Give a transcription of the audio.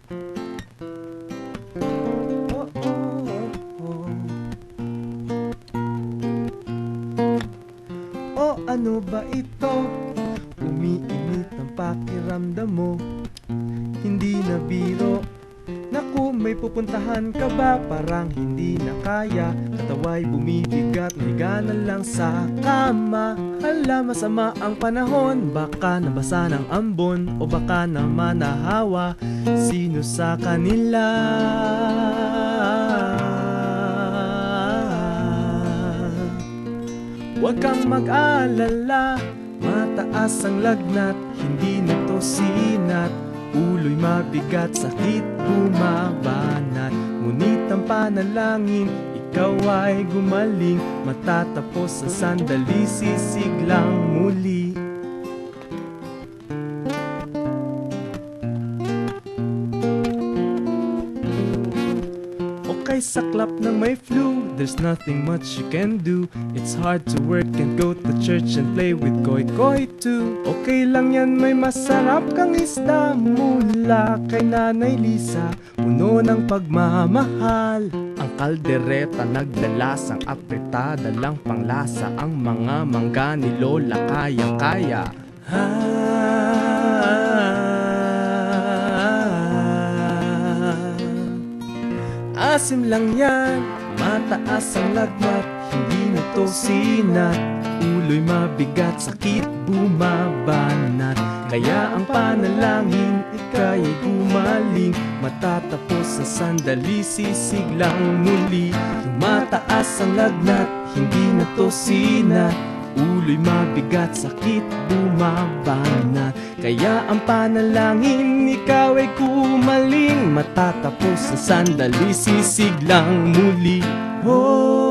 Oh, oh, oh. Oh, ano ba ito? Umiinit ang pakiramdam mo. Hindi na biro. Naku, may pupuntahan ka ba? Parang hindi na kaya. Katawa'y bumibigat, higa na lang sa kama. Hala, masama ang panahon. Baka nabasa ng ambon, o baka naman nahawa sino sa kanila. Huwag kang mag-alala, mataas ang lagnat, hindi na to sinat. Ulo'y mabigat, sakit bumabanat. Ngunit ang panalangin, ikaw ay gumaling. Matatapos sa sandali, sisiglang muli. Okay, saklap ng may flu, there's nothing much you can do. It's hard to work and go to church and play with koy-koy too. Okay lang yan, may masarap kang isda mula kay Nanay Lisa, puno ng pagmamahal. Ang kaldereta nagdalasang apretada lang panglasa. Ang mga mangga ni Lola kayang-kaya. Asim lang yan, mataas ang lagnat, hindi na to sinat. Ulo'y mabigat, sakit bumabanat. Kaya ang panalangin, ika'y gumaling. Matatapos sa sandali, sisiglang muli. Tumataas ang lagnat, hindi na to sinat. Ulo'y mabigat, sakit bumabanat. Kaya ang panalangin, ikaw ay gumaling. Matatapos sa sandali, sisiglang muli. Oh.